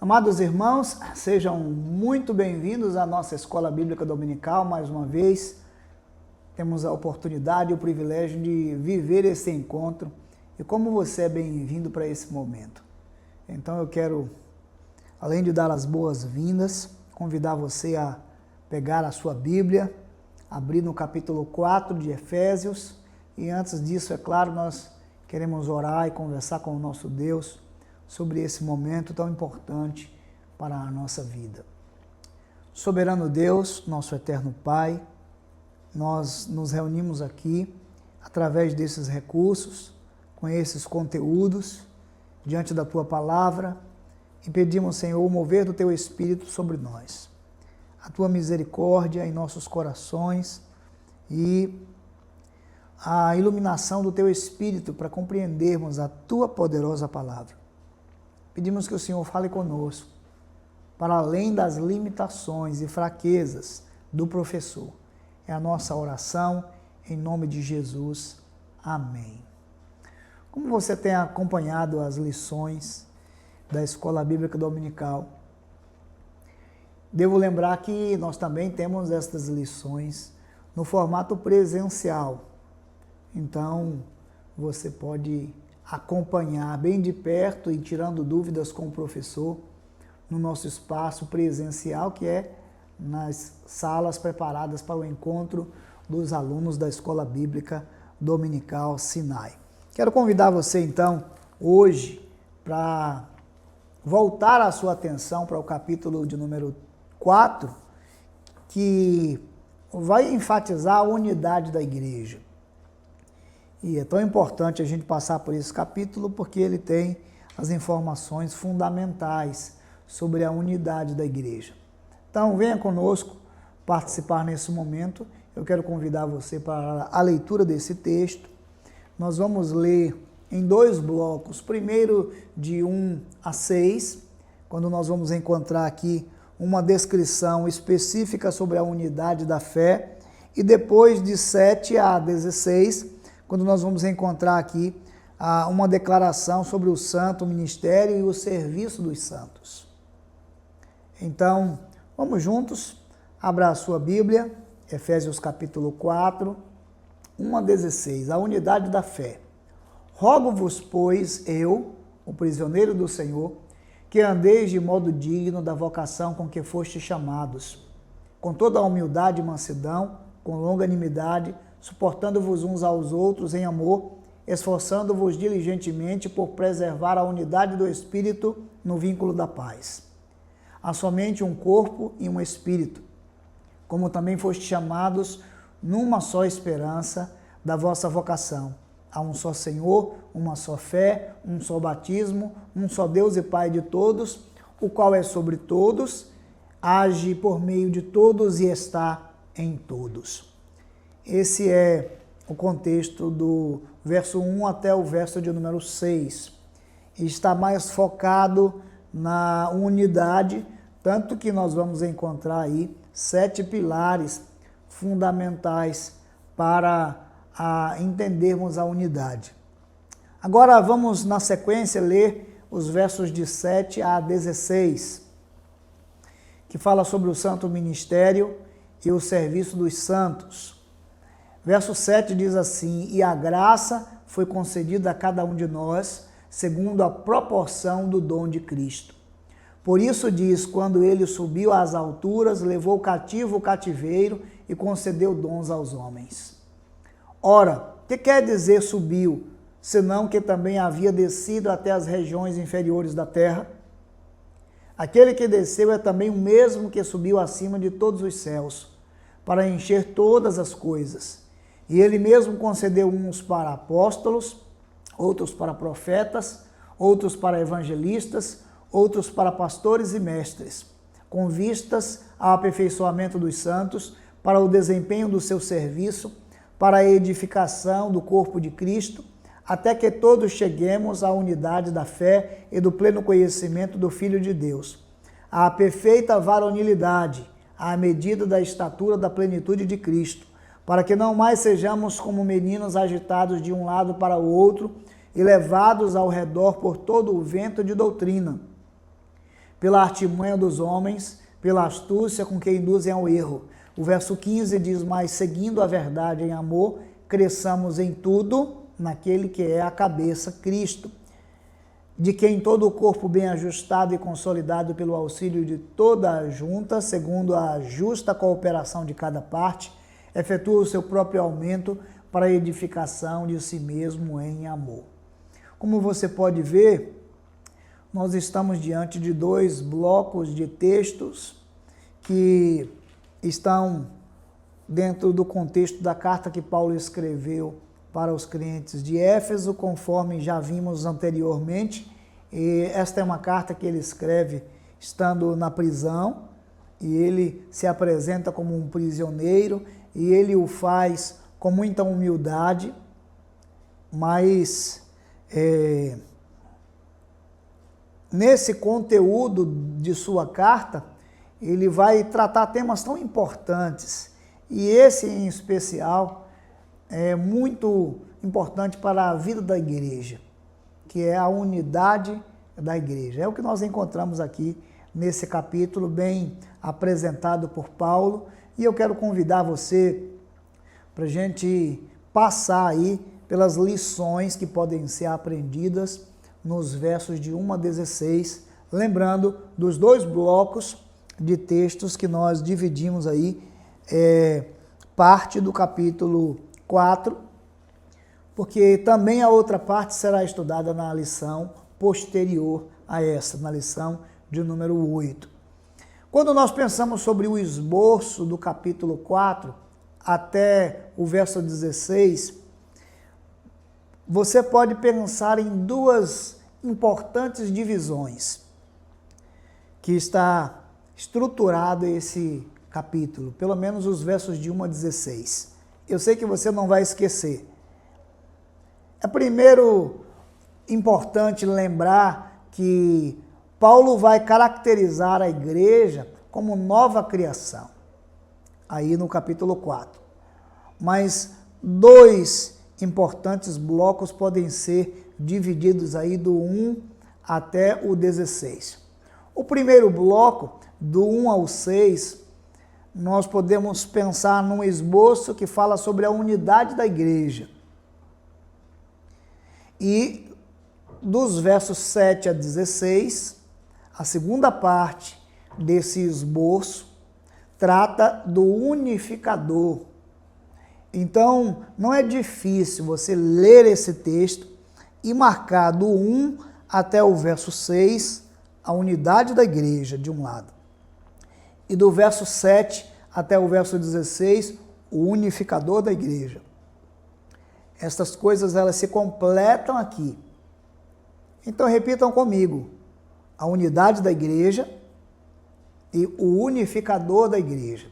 Amados irmãos, sejam muito bem-vindos à nossa Escola Bíblica Dominical. Mais uma vez, temos a oportunidade e o privilégio de viver esse encontro. E como você é bem-vindo para esse momento? Então eu quero, além de dar as boas-vindas, convidar você a pegar a sua Bíblia, abrir no capítulo 4 de Efésios. E antes disso, é claro, nós queremos orar e conversar com o nosso Deus sobre esse momento tão importante para a nossa vida. Soberano Deus, nosso eterno Pai, nós nos reunimos aqui através desses recursos, com esses conteúdos, diante da Tua Palavra, e pedimos, Senhor, o mover do Teu Espírito sobre nós, a Tua misericórdia em nossos corações e a iluminação do Teu Espírito para compreendermos a Tua poderosa Palavra. Pedimos que o Senhor fale conosco, para além das limitações e fraquezas do professor. É a nossa oração, em nome de Jesus. Amém. Como você tem acompanhado as lições da Escola Bíblica Dominical, devo lembrar que nós também temos estas lições no formato presencial. Então, você pode acompanhar bem de perto e tirando dúvidas com o professor no nosso espaço presencial, que é nas salas preparadas para o encontro dos alunos da Escola Bíblica Dominical Sinai. Quero convidar você, então, hoje, para voltar a sua atenção para o capítulo de número 4, que vai enfatizar a unidade da igreja. E é tão importante a gente passar por esse capítulo porque ele tem as informações fundamentais sobre a unidade da igreja. Então, venha conosco participar nesse momento. Eu quero convidar você para a leitura desse texto. Nós vamos ler em dois blocos. Primeiro, de 1 a 6, quando nós vamos encontrar aqui uma descrição específica sobre a unidade da fé. E depois, de 7 a 16, quando nós vamos encontrar aqui uma declaração sobre o santo ministério e o serviço dos santos. Então, vamos juntos, abra a sua Bíblia, Efésios capítulo 4, 1 a 16, a unidade da fé. Rogo-vos, pois, eu, o prisioneiro do Senhor, que andeis de modo digno da vocação com que fostes chamados, com toda a humildade e mansidão, com longanimidade, suportando-vos uns aos outros em amor, esforçando-vos diligentemente por preservar a unidade do Espírito no vínculo da paz. Há somente um corpo e um Espírito, como também fostes chamados numa só esperança da vossa vocação. Há um só Senhor, uma só fé, um só batismo, um só Deus e Pai de todos, o qual é sobre todos, age por meio de todos e está em todos. Esse é o contexto do verso 1 até o verso de número 6. Está mais focado na unidade, tanto que nós vamos encontrar aí 7 pilares fundamentais para entendermos a unidade. Agora vamos, na sequência, ler os versos de 7 a 16, que fala sobre o santo ministério e o serviço dos santos. Verso 7 diz assim: e a graça foi concedida a cada um de nós, segundo a proporção do dom de Cristo. Por isso diz, quando ele subiu às alturas, levou cativo o cativeiro e concedeu dons aos homens. Ora, que quer dizer subiu, senão que também havia descido até as regiões inferiores da terra? Aquele que desceu é também o mesmo que subiu acima de todos os céus, para encher todas as coisas. E ele mesmo concedeu uns para apóstolos, outros para profetas, outros para evangelistas, outros para pastores e mestres, com vistas ao aperfeiçoamento dos santos, para o desempenho do seu serviço, para a edificação do corpo de Cristo, até que todos cheguemos à unidade da fé e do pleno conhecimento do Filho de Deus, à perfeita varonilidade, à medida da estatura da plenitude de Cristo, para que não mais sejamos como meninos agitados de um lado para o outro e levados ao redor por todo o vento de doutrina, pela artimanha dos homens, pela astúcia com que induzem ao erro. O verso 15 diz, mas seguindo a verdade em amor, cresçamos em tudo naquele que é a cabeça, Cristo, de quem todo o corpo bem ajustado e consolidado pelo auxílio de toda a junta, segundo a justa cooperação de cada parte, efetua o seu próprio aumento para a edificação de si mesmo em amor. Como você pode ver, nós estamos diante de dois blocos de textos que estão dentro do contexto da carta que Paulo escreveu para os crentes de Éfeso, conforme já vimos anteriormente. E esta é uma carta que ele escreve estando na prisão, e ele se apresenta como um prisioneiro, e ele o faz com muita humildade, mas nesse conteúdo de sua carta, ele vai tratar temas tão importantes, e esse em especial é muito importante para a vida da igreja, que é a unidade da igreja. É o que nós encontramos aqui nesse capítulo, bem apresentado por Paulo, e eu quero convidar você para a gente passar aí pelas lições que podem ser aprendidas nos versos de 1 a 16, lembrando dos dois blocos de textos que nós dividimos aí, parte do capítulo 4, porque também a outra parte será estudada na lição posterior a essa, na lição de número 8. Quando nós pensamos sobre o esboço do capítulo 4 até o verso 16, você pode pensar em duas importantes divisões que está estruturado esse capítulo, pelo menos os versos de 1 a 16. Eu sei que você não vai esquecer. É primeiro importante lembrar que Paulo vai caracterizar a igreja como nova criação, aí no capítulo 4. Mas dois importantes blocos podem ser divididos aí do 1 até o 16. O primeiro bloco, do 1 ao 6, nós podemos pensar num esboço que fala sobre a unidade da igreja. E dos versos 7 a 16, a segunda parte desse esboço trata do unificador. Então, não é difícil você ler esse texto e marcar do 1 até o verso 6 a unidade da igreja, de um lado. E do verso 7 até o verso 16, o unificador da igreja. Estas coisas, elas se completam aqui. Então, repitam comigo: a unidade da igreja e o unificador da igreja.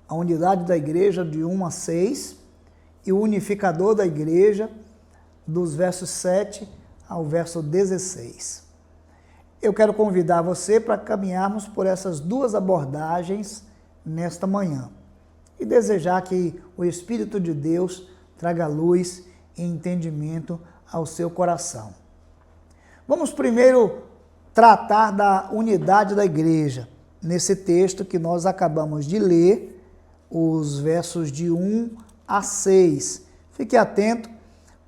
A unidade da igreja de 1 a 6 e o unificador da igreja dos versos 7 ao verso 16. Eu quero convidar você para caminharmos por essas duas abordagens nesta manhã e desejar que o Espírito de Deus traga luz e entendimento ao seu coração. Vamos primeiro tratar da unidade da igreja, nesse texto que nós acabamos de ler, os versos de 1 a 6. Fique atento,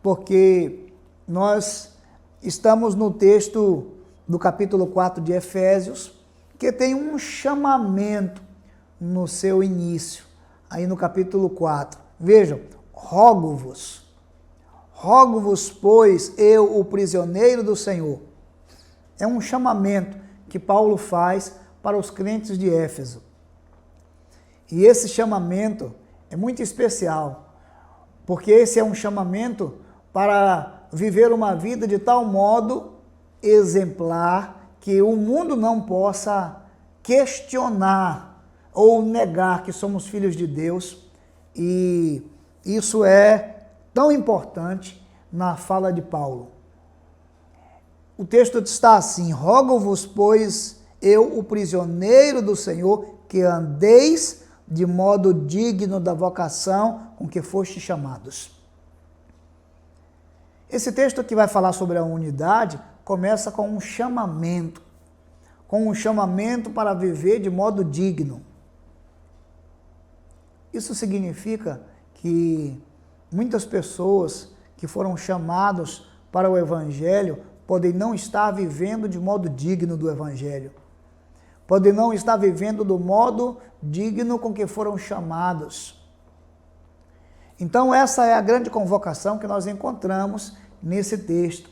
porque nós estamos no texto do capítulo 4 de Efésios, que tem um chamamento no seu início, aí no capítulo 4. Vejam, rogo-vos, pois, eu, o prisioneiro do Senhor. É um chamamento que Paulo faz para os crentes de Éfeso. E esse chamamento é muito especial, porque esse é um chamamento para viver uma vida de tal modo exemplar que o mundo não possa questionar ou negar que somos filhos de Deus, e isso é tão importante na fala de Paulo. O texto está assim: rogo-vos, pois, eu, o prisioneiro do Senhor, que andeis de modo digno da vocação com que fostes chamados. Esse texto que vai falar sobre a unidade começa com um chamamento. com um chamamento para viver de modo digno. Isso significa que muitas pessoas que foram chamados para o Evangelho podem não estar vivendo de modo digno do Evangelho. Podem não estar vivendo do modo digno com que foram chamados. Então essa é a grande convocação que nós encontramos nesse texto.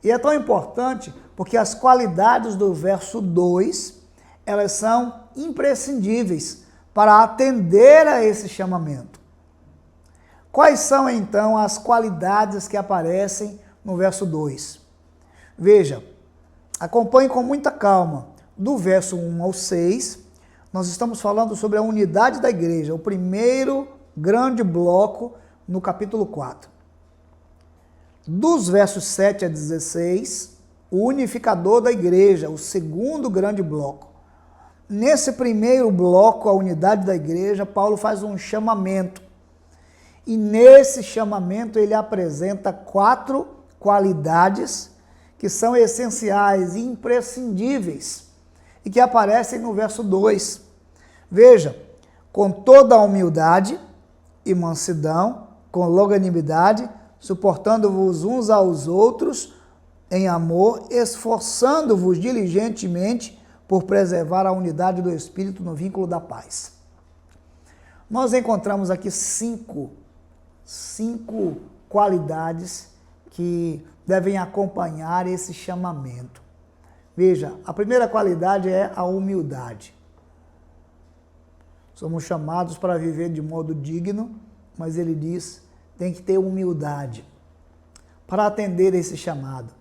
E é tão importante porque as qualidades do verso 2, elas são imprescindíveis para atender a esse chamamento. Quais são então as qualidades que aparecem no verso 2? Veja, acompanhe com muita calma. Do verso 1 ao 6, nós estamos falando sobre a unidade da igreja, o primeiro grande bloco no capítulo 4. Dos versos 7 a 16, o unificador da igreja, o segundo grande bloco. Nesse primeiro bloco, a unidade da igreja, Paulo faz um chamamento. E nesse chamamento ele apresenta 4 qualidades que são essenciais e imprescindíveis e que aparecem no verso 2. Veja, com toda a humildade e mansidão, com longanimidade, suportando-vos uns aos outros em amor, esforçando-vos diligentemente por preservar a unidade do Espírito no vínculo da paz. Nós encontramos aqui cinco qualidades que devem acompanhar esse chamamento. Veja, a primeira qualidade é a humildade. Somos chamados para viver de modo digno, mas ele diz, tem que ter humildade para atender esse chamado.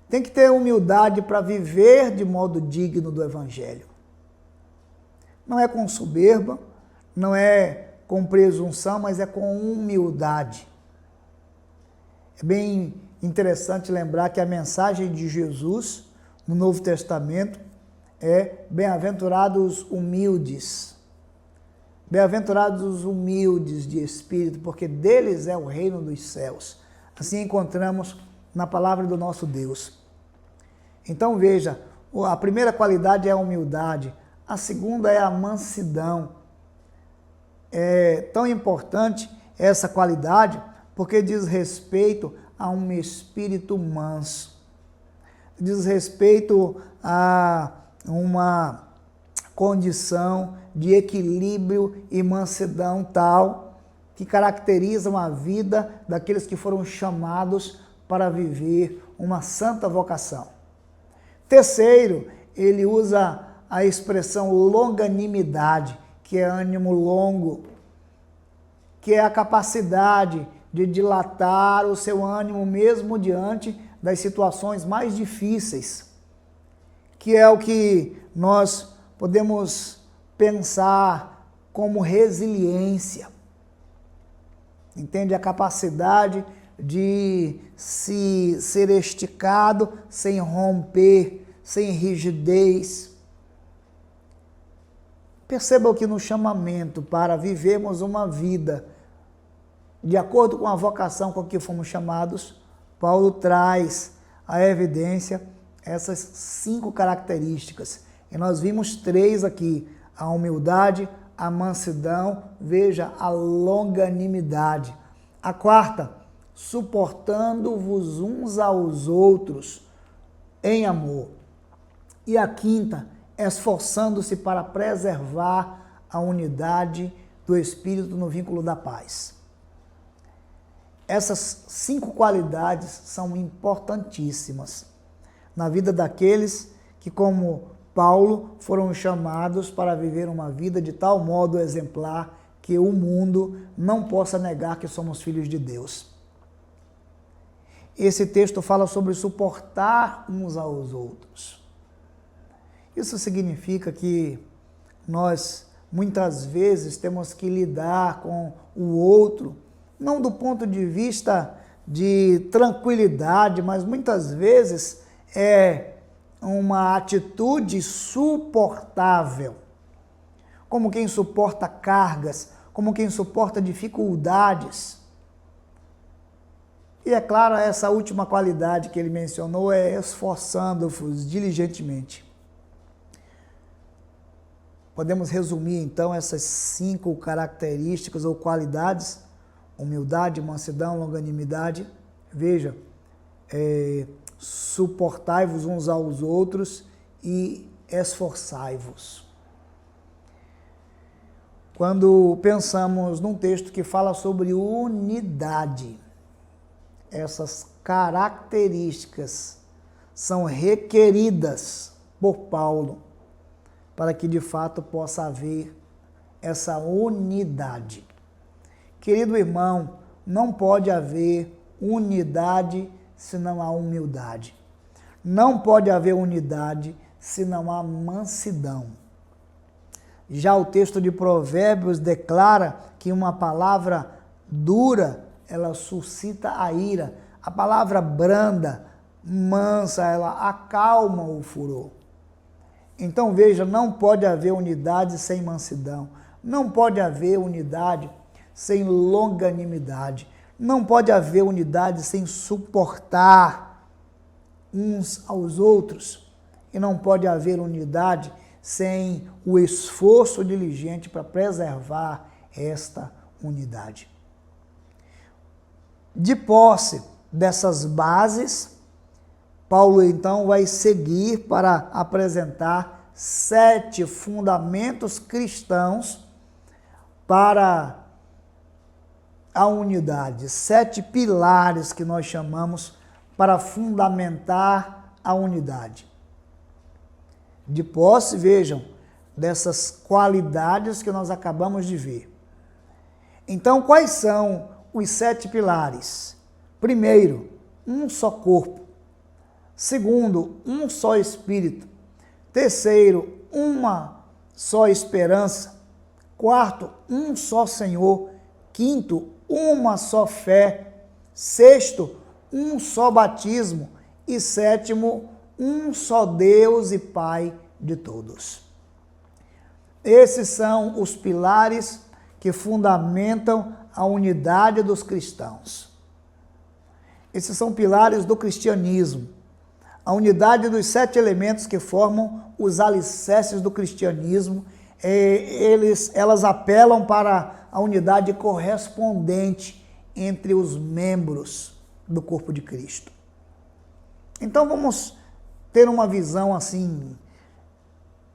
Tem que ter humildade para viver de modo digno do Evangelho. Não é com soberba, não é com presunção, mas é com humildade. É bem interessante lembrar que a mensagem de Jesus no Novo Testamento é bem-aventurados humildes. Bem-aventurados os humildes de espírito, porque deles é o reino dos céus. Assim encontramos na palavra do nosso Deus. Então veja, a primeira qualidade é a humildade, a segunda é a mansidão. É tão importante essa qualidade porque diz respeito a um espírito manso. Diz respeito a uma condição de equilíbrio e mansidão tal que caracterizam a vida daqueles que foram chamados para viver uma santa vocação. Terceiro, ele usa a expressão longanimidade, que é ânimo longo, que é a capacidade de dilatar o seu ânimo mesmo diante das situações mais difíceis, que é o que nós podemos pensar como resiliência. Entende? A capacidade de ser esticado sem romper, sem rigidez. Percebam que no chamamento para vivermos uma vida de acordo com a vocação com que fomos chamados, Paulo traz à evidência essas 5 características. E nós vimos 3 aqui, a humildade, a mansidão, veja, a longanimidade. A quarta, suportando-vos uns aos outros em amor. E a quinta, esforçando-se para preservar a unidade do Espírito no vínculo da paz. Essas 5 qualidades são importantíssimas na vida daqueles que, como Paulo, foram chamados para viver uma vida de tal modo exemplar que o mundo não possa negar que somos filhos de Deus. Esse texto fala sobre suportar uns aos outros. Isso significa que nós, muitas vezes, temos que lidar com o outro, não do ponto de vista de tranquilidade, mas muitas vezes é uma atitude suportável, como quem suporta cargas, como quem suporta dificuldades. E é claro, essa última qualidade que ele mencionou é esforçando-vos diligentemente. Podemos resumir então essas 5 características ou qualidades: humildade, mansidão, longanimidade. Veja, suportai-vos uns aos outros e esforçai-vos. Quando pensamos num texto que fala sobre unidade, essas características são requeridas por Paulo para que de fato possa haver essa unidade. Querido irmão, não pode haver unidade se não há humildade. Não pode haver unidade se não há mansidão. Já o texto de Provérbios declara que uma palavra dura, ela suscita a ira. A palavra branda, mansa, ela acalma o furor. Então veja, não pode haver unidade sem mansidão. Não pode haver unidade sem longanimidade. Não pode haver unidade sem suportar uns aos outros. E não pode haver unidade sem o esforço diligente para preservar esta unidade. De posse dessas bases, Paulo então vai seguir para apresentar 7 fundamentos cristãos para a unidade, 7 pilares que nós chamamos para fundamentar a unidade. De posse, vejam, dessas qualidades que nós acabamos de ver. Então, quais são os 7 pilares? Primeiro, um só corpo. Segundo, um só espírito. Terceiro, uma só esperança. Quarto, um só Senhor. Quinto, uma só fé. Sexto, um só batismo. E sétimo, um só Deus e Pai de todos. Esses são os pilares que fundamentam a unidade dos cristãos. Esses são pilares do cristianismo. A unidade dos 7 elementos que formam os alicerces do cristianismo, elas apelam para a unidade correspondente entre os membros do corpo de Cristo. Então vamos ter uma visão assim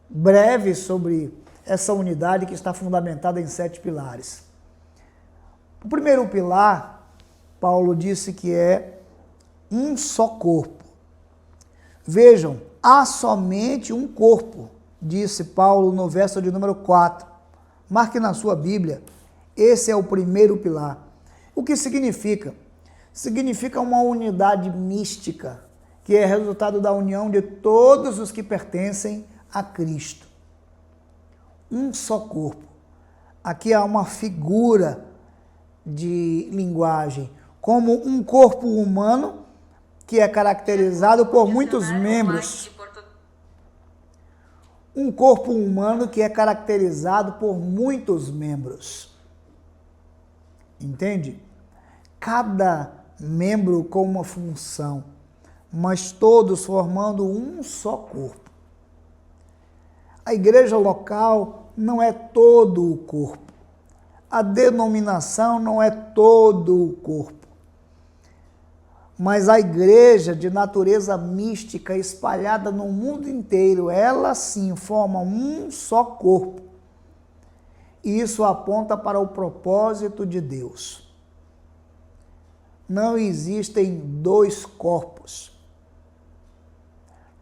breve sobre essa unidade que está fundamentada em 7 pilares. O primeiro pilar, Paulo disse que é um só corpo. Vejam, há somente um corpo, disse Paulo no verso de número 4. Marque na sua Bíblia, esse é o primeiro pilar. O que significa? Significa uma unidade mística, que é resultado da união de todos os que pertencem a Cristo. Um só corpo. Aqui há uma figura de linguagem, como um corpo humano que é caracterizado por muitos membros. Um corpo humano que é caracterizado por muitos membros. Entende? Cada membro com uma função, mas todos formando um só corpo. A igreja local não é todo o corpo. A denominação não é todo o corpo. Mas a igreja de natureza mística espalhada no mundo inteiro, ela sim forma um só corpo. E isso aponta para o propósito de Deus. Não existem 2 corpos.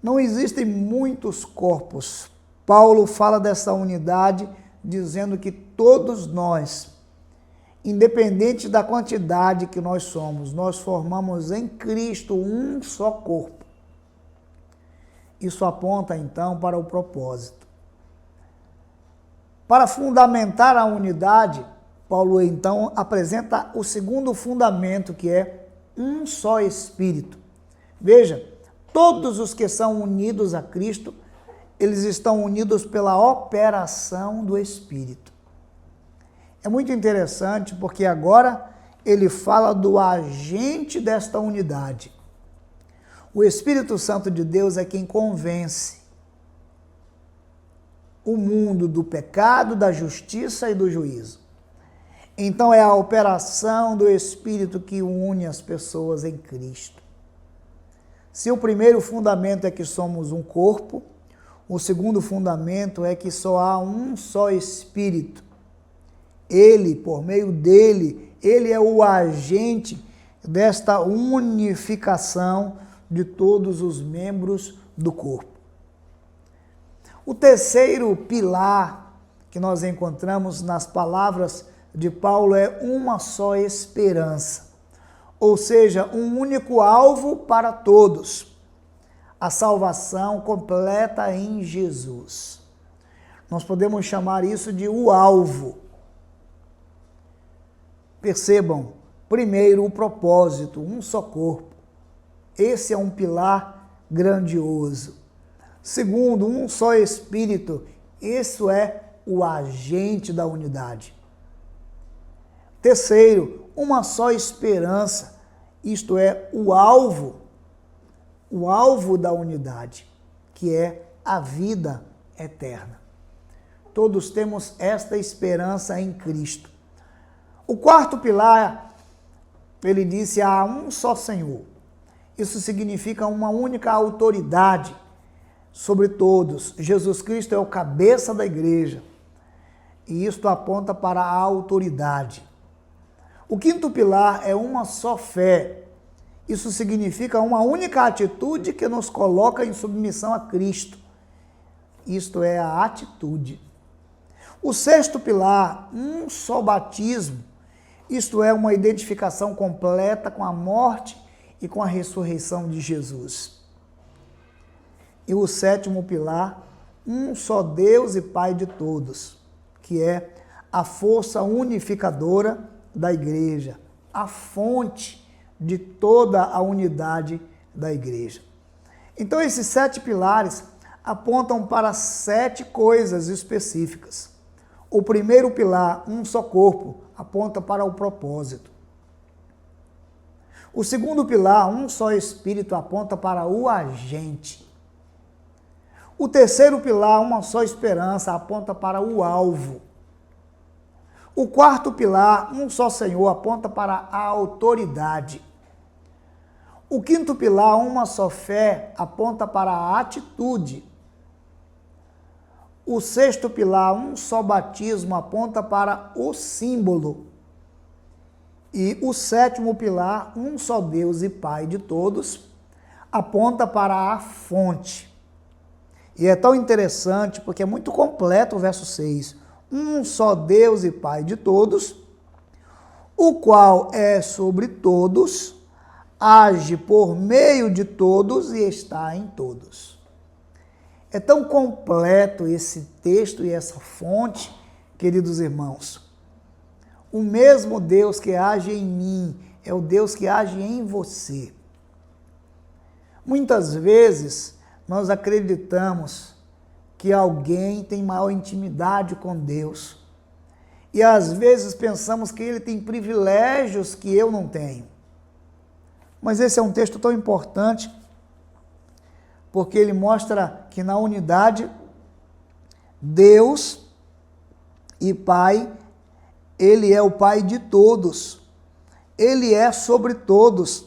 Não existem muitos corpos. Paulo fala dessa unidade dizendo que todos nós, independente da quantidade que nós somos, nós formamos em Cristo um só corpo. Isso aponta então para o propósito. Para fundamentar a unidade, Paulo então apresenta o segundo fundamento, que é um só Espírito. Veja, todos os que são unidos a Cristo, eles estão unidos pela operação do Espírito. É muito interessante porque agora ele fala do agente desta unidade. O Espírito Santo de Deus é quem convence. o mundo do pecado, da justiça e do juízo. Então é a operação do Espírito que une as pessoas em Cristo. Se o primeiro fundamento é que somos um corpo, o segundo fundamento é que só há um só Espírito. Ele, por meio dele, ele é o agente desta unificação de todos os membros do corpo. O terceiro pilar que nós encontramos nas palavras de Paulo é uma só esperança, ou seja, um único alvo para todos, a salvação completa em Jesus. Nós podemos chamar isso de o alvo. Percebam, primeiro, o propósito, um só corpo. Esse é um pilar grandioso. Segundo, um só Espírito. Isso é o agente da unidade. Terceiro, uma só esperança. Isto é o alvo da unidade, que é a vida eterna. Todos temos esta esperança em Cristo. O quarto pilar, ele disse, há um só Senhor. Isso significa uma única autoridade sobre todos. Jesus Cristo é o cabeça da igreja. E isto aponta para a autoridade. O quinto pilar é uma só fé. Isso significa uma única atitude que nos coloca em submissão a Cristo. Isto é a atitude. O sexto pilar, um só batismo. Isto é uma identificação completa com a morte e com a ressurreição de Jesus. E o sétimo pilar, um só Deus e Pai de todos, que é a força unificadora da igreja, a fonte de toda a unidade da igreja. Então, esses 7 pilares apontam para 7 coisas específicas. O primeiro pilar, um só corpo, aponta para o propósito. O segundo pilar, um só Espírito, aponta para o agente. O terceiro pilar, uma só esperança, aponta para o alvo. O quarto pilar, um só Senhor, aponta para a autoridade. O quinto pilar, uma só fé, aponta para a atitude. O sexto pilar, um só batismo, aponta para o símbolo. E o sétimo pilar, um só Deus e Pai de todos, aponta para a fonte. E é tão interessante porque é muito completo o verso 6. Um só Deus e Pai de todos, o qual é sobre todos, age por meio de todos e está em todos. É tão completo esse texto e essa fonte, queridos irmãos. O mesmo Deus que age em mim é o Deus que age em você. Muitas vezes nós acreditamos que alguém tem maior intimidade com Deus. E às vezes pensamos que ele tem privilégios que eu não tenho. Mas esse é um texto tão importante, porque ele mostra que na unidade, Deus e Pai, ele é o Pai de todos. Ele é sobre todos.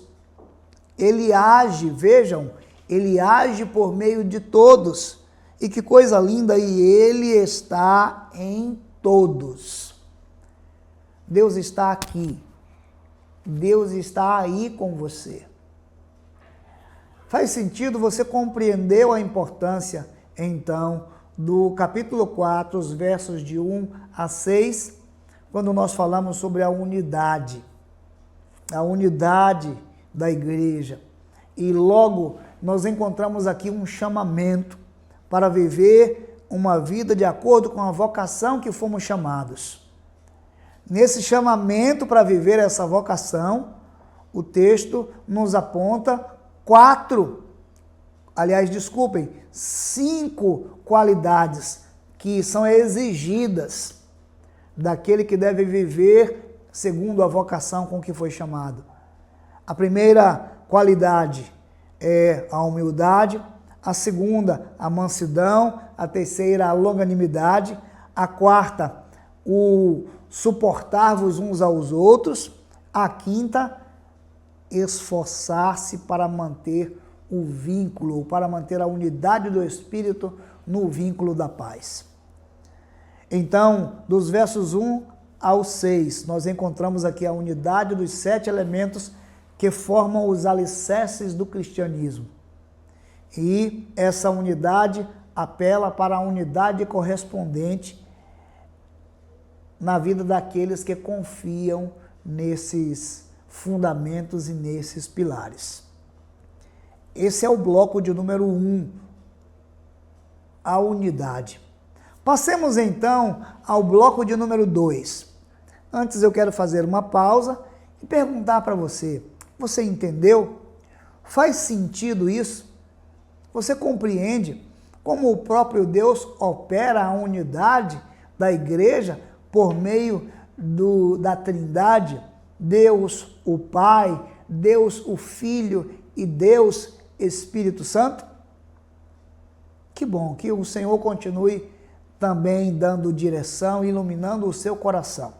Ele age, vejam, ele age por meio de todos. E que coisa linda, e ele está em todos. Deus está aqui. Deus está aí com você. Faz sentido? Você compreendeu a importância, então, do capítulo 4, os versos de 1 a 6, quando nós falamos sobre a unidade da igreja. E logo nós encontramos aqui um chamamento para viver uma vida de acordo com a vocação que fomos chamados. Nesse chamamento para viver essa vocação, o texto nos aponta 5 qualidades que são exigidas daquele que deve viver segundo a vocação com que foi chamado. A primeira qualidade é a humildade, A segunda, a mansidão. A terceira, a longanimidade. A quarta, o suportar-vos uns aos outros. A quinta, esforçar-se para manter o vínculo, para manter a unidade do Espírito no vínculo da paz. Então, dos versos 1 ao 6, nós encontramos aqui a unidade dos 7 elementos que formam os alicerces do cristianismo. E essa unidade apela para a unidade correspondente na vida daqueles que confiam nesses fundamentos e nesses pilares. Esse é o bloco de número 1, a unidade. Passemos então ao bloco de número 2. Antes eu quero fazer uma pausa e perguntar para você, você entendeu? Faz sentido isso? Você compreende como o próprio Deus opera a unidade da igreja por meio da Trindade? Deus o Pai, Deus o Filho e Deus Espírito Santo? Que bom, que o Senhor continue também dando direção, iluminando o seu coração.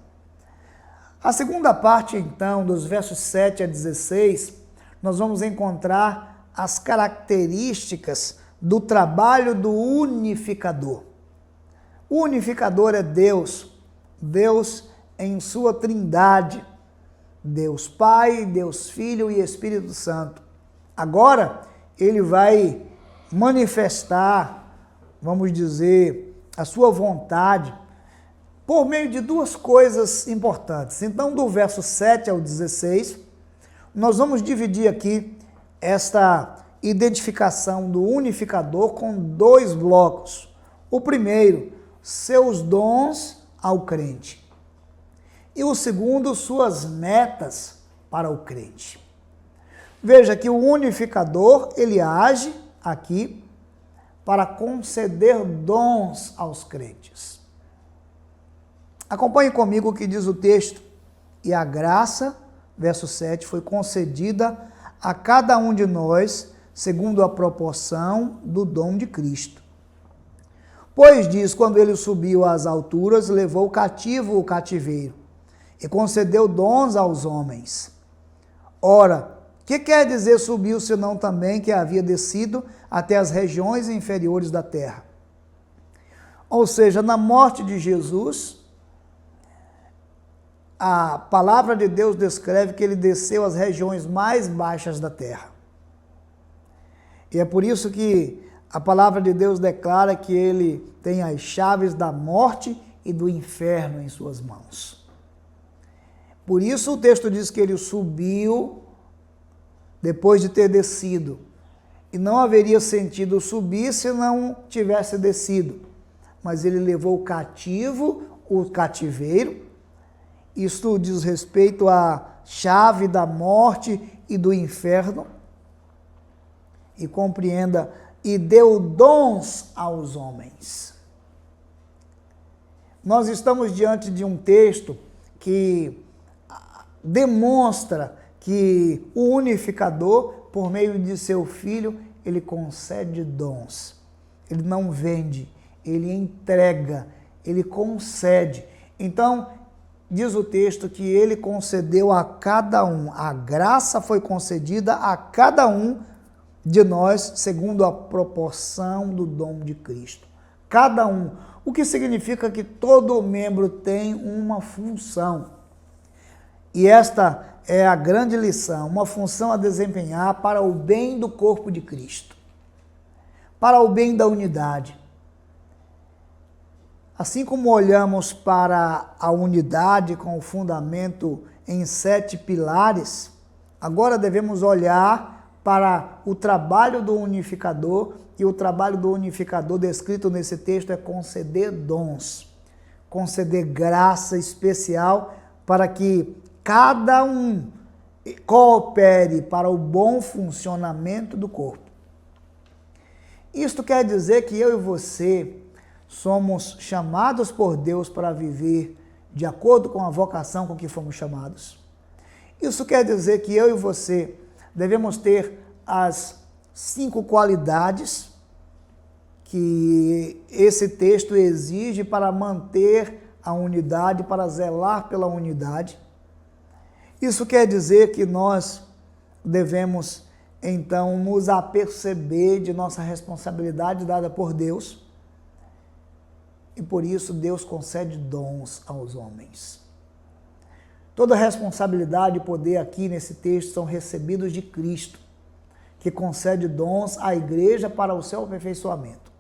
A segunda parte, então, dos versos 7 a 16, nós vamos encontrar as características do trabalho do unificador. O unificador é Deus, Deus em sua trindade, Deus Pai, Deus Filho e Espírito Santo. Agora, ele vai manifestar, vamos dizer, a sua vontade por meio de duas coisas importantes. Então, do verso 7 ao 16, nós vamos dividir aqui esta identificação do unificador com 2 blocos. O primeiro, seus dons ao crente. E o segundo, suas metas para o crente. Veja que o unificador, ele age aqui para conceder dons aos crentes. Acompanhe comigo o que diz o texto. E a graça, verso 7, foi concedida a cada um de nós, segundo a proporção do dom de Cristo. Pois diz, quando ele subiu às alturas, levou cativo o cativeiro e concedeu dons aos homens. Ora, que quer dizer subiu, senão também que havia descido até as regiões inferiores da terra? Ou seja, na morte de Jesus, a palavra de Deus descreve que ele desceu às regiões mais baixas da terra. E é por isso que a palavra de Deus declara que ele tem as chaves da morte e do inferno em suas mãos. Por isso o texto diz que ele subiu depois de ter descido. E não haveria sentido subir se não tivesse descido. Mas ele levou cativo o cativeiro. Isto diz respeito à chave da morte e do inferno. E compreenda, e deu dons aos homens. Nós estamos diante de um texto que demonstra que o unificador, por meio de seu Filho, ele concede dons. Ele não vende, ele entrega, ele concede. Então, diz o texto que ele concedeu a cada um. A graça foi concedida a cada um de nós, segundo a proporção do dom de Cristo. Cada um. O que significa que todo membro tem uma função. E esta é a grande lição, uma função a desempenhar para o bem do corpo de Cristo, para o bem da unidade. Assim como olhamos para a unidade com o fundamento em 7 pilares, agora devemos olhar para o trabalho do unificador, e o trabalho do unificador descrito nesse texto é conceder dons, conceder graça especial para que cada um coopere para o bom funcionamento do corpo. Isto quer dizer que eu e você somos chamados por Deus para viver de acordo com a vocação com que fomos chamados. Isso quer dizer que eu e você devemos ter as 5 qualidades que esse texto exige para manter a unidade, para zelar pela unidade. Isso quer dizer que nós devemos, então, nos aperceber de nossa responsabilidade dada por Deus, e por isso Deus concede dons aos homens. Toda responsabilidade e poder aqui nesse texto são recebidos de Cristo, que concede dons à igreja para o seu aperfeiçoamento.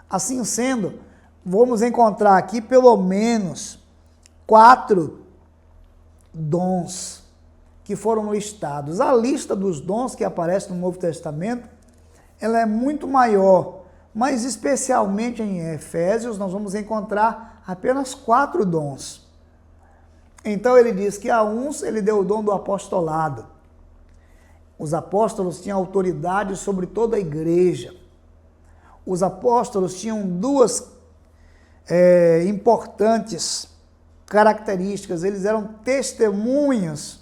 Assim sendo, vamos encontrar aqui pelo menos 4 dons que foram listados. A lista dos dons que aparece no Novo Testamento, ela é muito maior, mas especialmente em Efésios nós vamos encontrar apenas 4 dons. Então ele diz que a uns ele deu o dom do apostolado. Os apóstolos tinham autoridade sobre toda a igreja. Os apóstolos tinham 2 importantes características. Eles eram testemunhas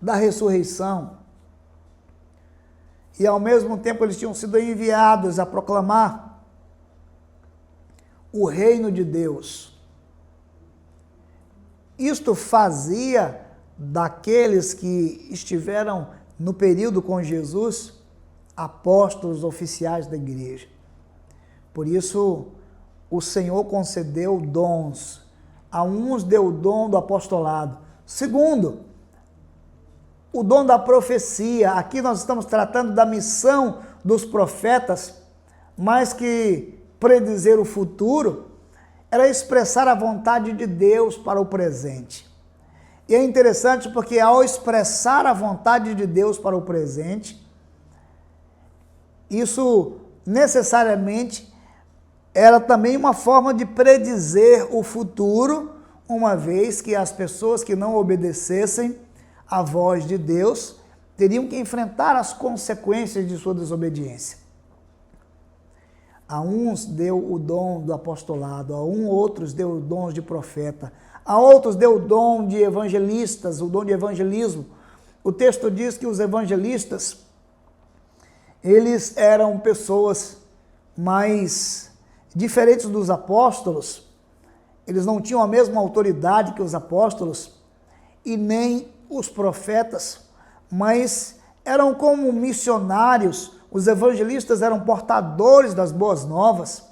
da ressurreição. E ao mesmo tempo eles tinham sido enviados a proclamar o reino de Deus. Isto fazia daqueles que estiveram no período com Jesus apóstolos oficiais da igreja. Por isso, o Senhor concedeu dons. A uns deu o dom do apostolado. Segundo, o dom da profecia. Aqui nós estamos tratando da missão dos profetas, mais que predizer o futuro, era expressar a vontade de Deus para o presente. E é interessante porque ao expressar a vontade de Deus para o presente, isso necessariamente era também uma forma de predizer o futuro, uma vez que as pessoas que não obedecessem à voz de Deus teriam que enfrentar as consequências de sua desobediência. A uns deu o dom do apostolado, a outros deu o dom de profeta, a outros deu o dom de evangelistas, o dom de evangelismo. O texto diz que os evangelistas, eles eram pessoas mais diferentes dos apóstolos, eles não tinham a mesma autoridade que os apóstolos e nem os profetas, mas eram como missionários. Os evangelistas eram portadores das boas novas.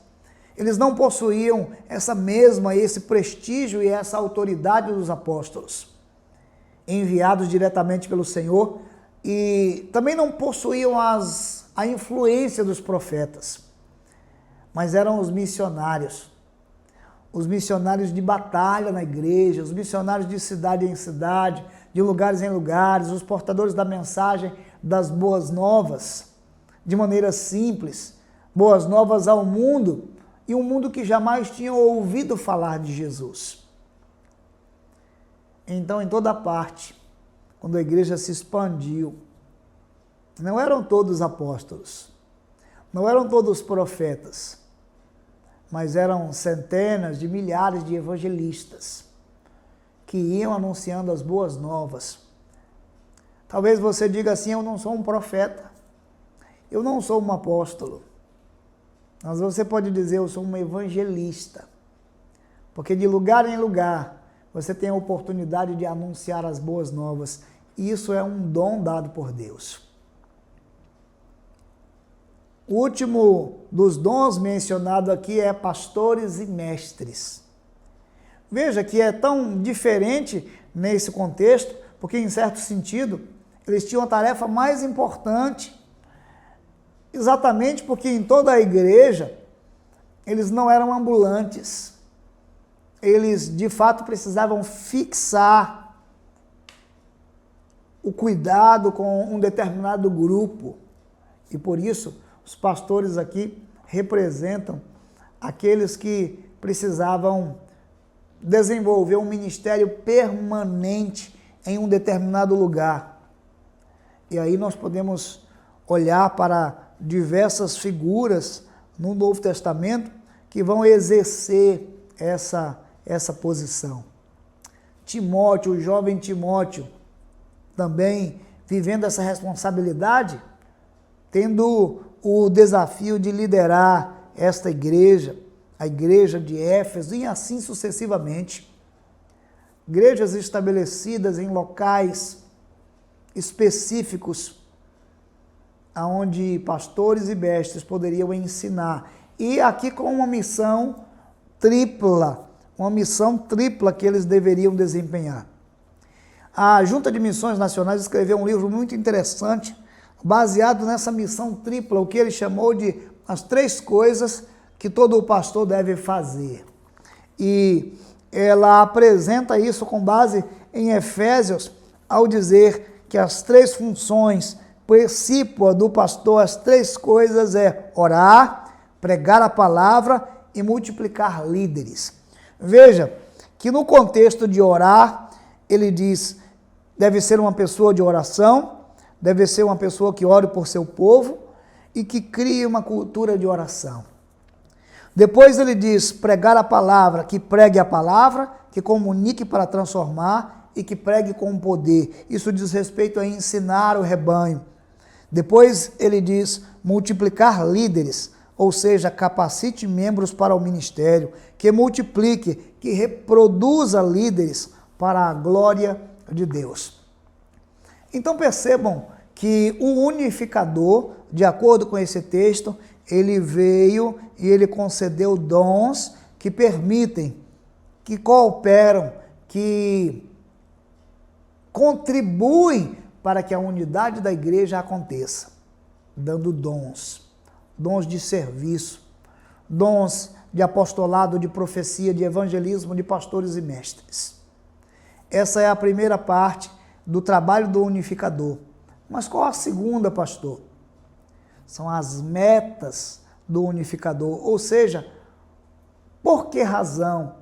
Eles não possuíam esse prestígio e essa autoridade dos apóstolos, enviados diretamente pelo Senhor, e também não possuíam a influência dos profetas, mas eram os missionários de batalha na igreja, os missionários de cidade em cidade, de lugares em lugares, os portadores da mensagem das boas novas, de maneira simples, boas novas ao mundo, e um mundo que jamais tinha ouvido falar de Jesus. Então, em toda parte, quando a igreja se expandiu, não eram todos apóstolos, não eram todos profetas, mas eram centenas de milhares de evangelistas que iam anunciando as boas novas. Talvez você diga assim: eu não sou um profeta, eu não sou um apóstolo. Mas você pode dizer: eu sou um evangelista, porque de lugar em lugar você tem a oportunidade de anunciar as boas novas, e isso é um dom dado por Deus. O último dos dons mencionado aqui é pastores e mestres. Veja que é tão diferente nesse contexto, porque em certo sentido eles tinham a tarefa mais importante, exatamente porque em toda a igreja eles não eram ambulantes. Eles de fato precisavam fixar o cuidado com um determinado grupo, e por isso os pastores aqui representam aqueles que precisavam desenvolver um ministério permanente em um determinado lugar. E aí nós podemos olhar para diversas figuras no Novo Testamento que vão exercer essa posição. Timóteo, o jovem Timóteo, também vivendo essa responsabilidade, tendo o desafio de liderar esta igreja, a igreja de Éfeso, e assim sucessivamente. Igrejas estabelecidas em locais específicos, onde pastores e mestres poderiam ensinar. E aqui com uma missão tripla que eles deveriam desempenhar. A Junta de Missões Nacionais escreveu um livro muito interessante, baseado nessa missão tripla, o que ele chamou de as 3 coisas que todo pastor deve fazer. E ela apresenta isso com base em Efésios, ao dizer que as 3 funções principais do pastor, as 3 coisas é orar, pregar a palavra e multiplicar líderes. Veja que no contexto de orar, ele diz, deve ser uma pessoa de oração, deve ser uma pessoa que ore por seu povo e que crie uma cultura de oração. Depois ele diz, pregar a palavra, que pregue a palavra, que comunique para transformar e que pregue com poder. Isso diz respeito a ensinar o rebanho. Depois ele diz, multiplicar líderes, ou seja, capacite membros para o ministério, que multiplique, que reproduza líderes para a glória de Deus. Então percebam que o unificador, de acordo com esse texto, ele veio e ele concedeu dons que permitem, que cooperam, que contribuem para que a unidade da igreja aconteça, dando dons de serviço, dons de apostolado, de profecia, de evangelismo, de pastores e mestres. Essa é a primeira parte do trabalho do unificador. Mas qual a segunda, pastor? São as metas do unificador, ou seja, por que razão,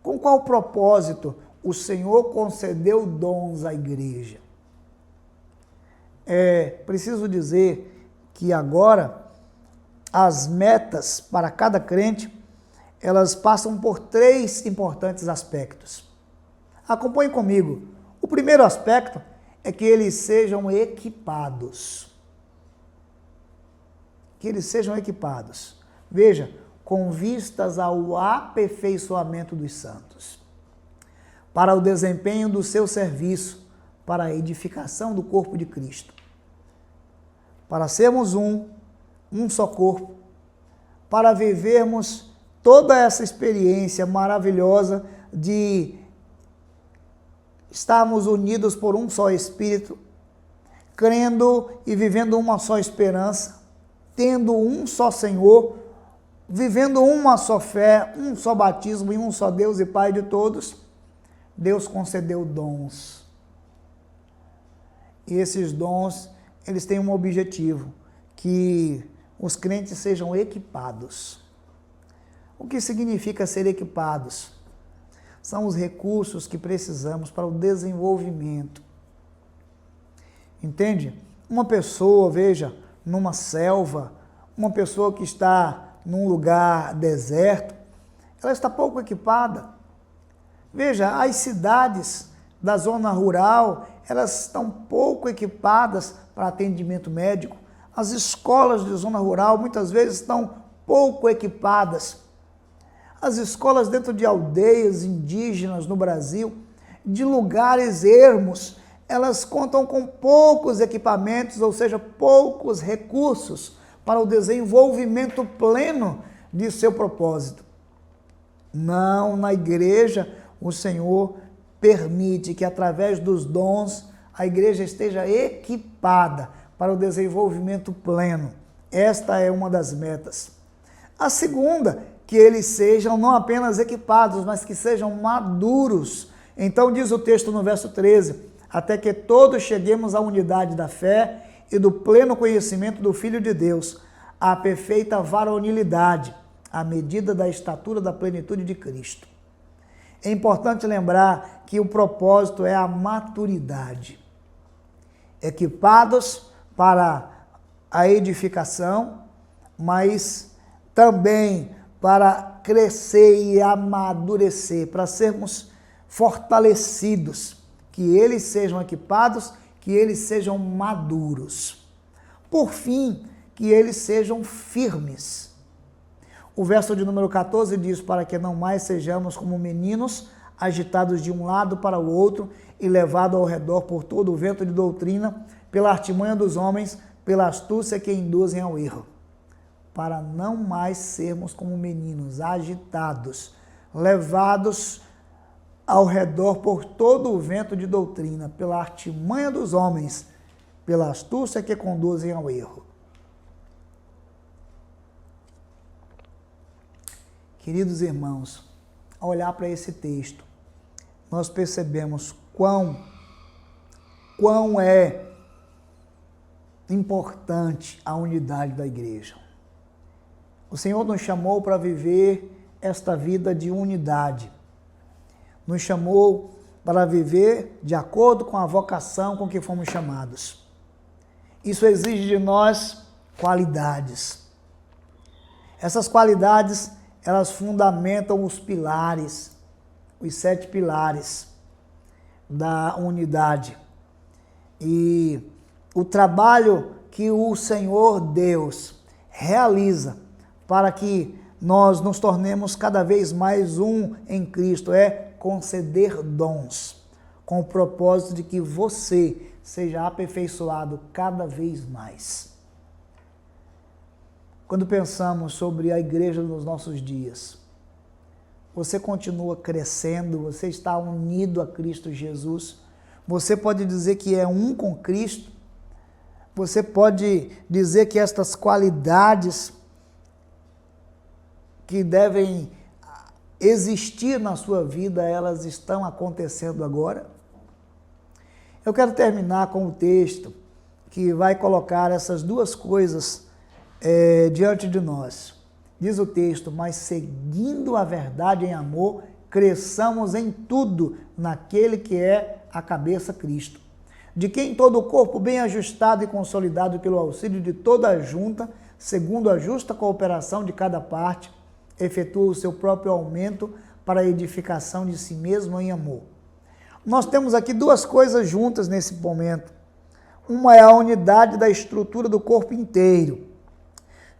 com qual propósito o Senhor concedeu dons à igreja? Preciso dizer que agora as metas para cada crente, elas passam por 3 importantes aspectos. Acompanhe comigo. O primeiro aspecto é que eles sejam equipados. Que eles sejam equipados. Veja, com vistas ao aperfeiçoamento dos santos, para o desempenho do seu serviço, para a edificação do corpo de Cristo, para sermos um só corpo, para vivermos toda essa experiência maravilhosa de estarmos unidos por um só Espírito, crendo e vivendo uma só esperança, tendo um só Senhor, vivendo uma só fé, um só batismo e um só Deus e Pai de todos. Deus concedeu dons. E esses dons, eles têm um objetivo, que os crentes sejam equipados. O que significa ser equipados? São os recursos que precisamos para o desenvolvimento. Entende? Uma pessoa, veja, numa selva, uma pessoa que está num lugar deserto, ela está pouco equipada. Veja, as cidades da zona rural, elas estão pouco equipadas para atendimento médico. As escolas de zona rural muitas vezes estão pouco equipadas. As escolas dentro de aldeias indígenas no Brasil, de lugares ermos, elas contam com poucos equipamentos, ou seja, poucos recursos para o desenvolvimento pleno de seu propósito. Não, na igreja, o Senhor permite que através dos dons a igreja esteja equipada para o desenvolvimento pleno. Esta é uma das metas. A segunda, que eles sejam não apenas equipados, mas que sejam maduros. Então diz o texto no verso 13, até que todos cheguemos à unidade da fé e do pleno conhecimento do Filho de Deus, à perfeita varonilidade, à medida da estatura da plenitude de Cristo. É importante lembrar que o propósito é a maturidade. Equipados para a edificação, mas também para crescer e amadurecer, para sermos fortalecidos, que eles sejam equipados, que eles sejam maduros. Por fim, que eles sejam firmes. O verso de número 14 diz: para que não mais sejamos como meninos, agitados de um lado para o outro e levados ao redor por todo o vento de doutrina, pela artimanha dos homens, pela astúcia que induzem ao erro. Para não mais sermos como meninos, agitados, levados ao redor por todo o vento de doutrina, pela artimanha dos homens, pela astúcia que conduzem ao erro. Queridos irmãos, ao olhar para esse texto, nós percebemos quão é importante a unidade da igreja. O Senhor nos chamou para viver esta vida de unidade. Nos chamou para viver de acordo com a vocação com que fomos chamados. Isso exige de nós qualidades. Essas qualidades, elas fundamentam os pilares, os 7 pilares da unidade. E o trabalho que o Senhor Deus realiza para que nós nos tornemos cada vez mais um em Cristo é conceder dons, com o propósito de que você seja aperfeiçoado cada vez mais. Quando pensamos sobre a igreja nos nossos dias, você continua crescendo, você está unido a Cristo Jesus, você pode dizer que é um com Cristo, você pode dizer que estas qualidades que devem existir na sua vida, elas estão acontecendo agora? Eu quero terminar com o texto que vai colocar essas duas coisas diante de nós. Diz o texto: mas seguindo a verdade em amor, cresçamos em tudo naquele que é a cabeça, Cristo, de quem todo o corpo bem ajustado e consolidado pelo auxílio de toda a junta, segundo a justa cooperação de cada parte, efetua o seu próprio aumento para a edificação de si mesmo em amor. Nós temos aqui duas coisas juntas nesse momento. Uma é a unidade da estrutura do corpo inteiro.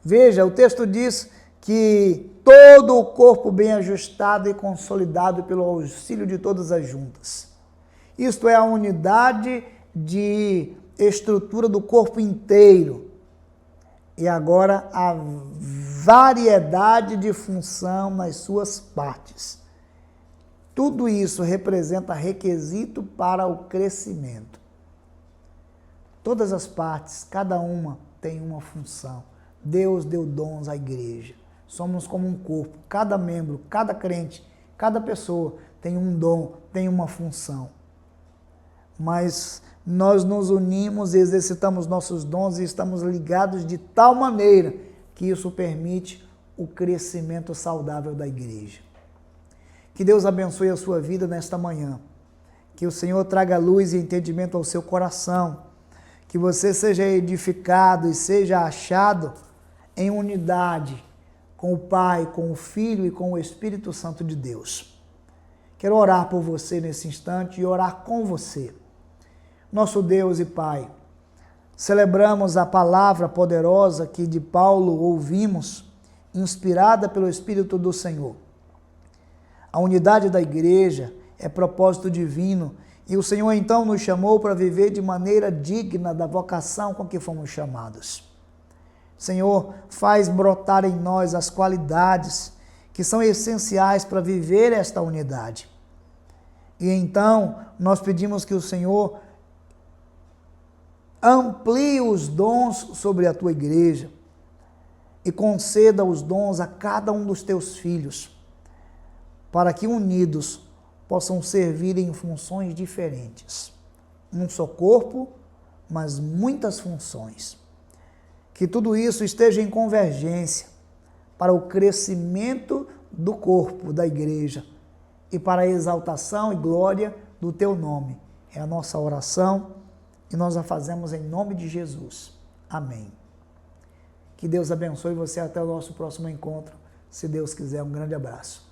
Veja, o texto diz que todo o corpo bem ajustado e consolidado pelo auxílio de todas as juntas. Isto é a unidade de estrutura do corpo inteiro. E agora a variedade de função nas suas partes. Tudo isso representa requisito para o crescimento. Todas as partes, cada uma tem uma função. Deus deu dons à igreja. Somos como um corpo. Cada membro, cada crente, cada pessoa tem um dom, tem uma função. Mas nós nos unimos e exercitamos nossos dons e estamos ligados de tal maneira que isso permite o crescimento saudável da igreja. Que Deus abençoe a sua vida nesta manhã. Que o Senhor traga luz e entendimento ao seu coração. Que você seja edificado e seja achado em unidade com o Pai, com o Filho e com o Espírito Santo de Deus. Quero orar por você nesse instante e orar com você. Nosso Deus e Pai, celebramos a palavra poderosa que de Paulo ouvimos, inspirada pelo Espírito do Senhor. A unidade da igreja é propósito divino e o Senhor então nos chamou para viver de maneira digna da vocação com que fomos chamados. Senhor, faz brotar em nós as qualidades que são essenciais para viver esta unidade. E então nós pedimos que o Senhor amplie os dons sobre a tua igreja e conceda os dons a cada um dos teus filhos, para que unidos possam servir em funções diferentes. Um só corpo, mas muitas funções. Que tudo isso esteja em convergência para o crescimento do corpo da igreja e para a exaltação e glória do teu nome. É a nossa oração e nós a fazemos em nome de Jesus. Amém. Que Deus abençoe você até o nosso próximo encontro. Se Deus quiser, um grande abraço.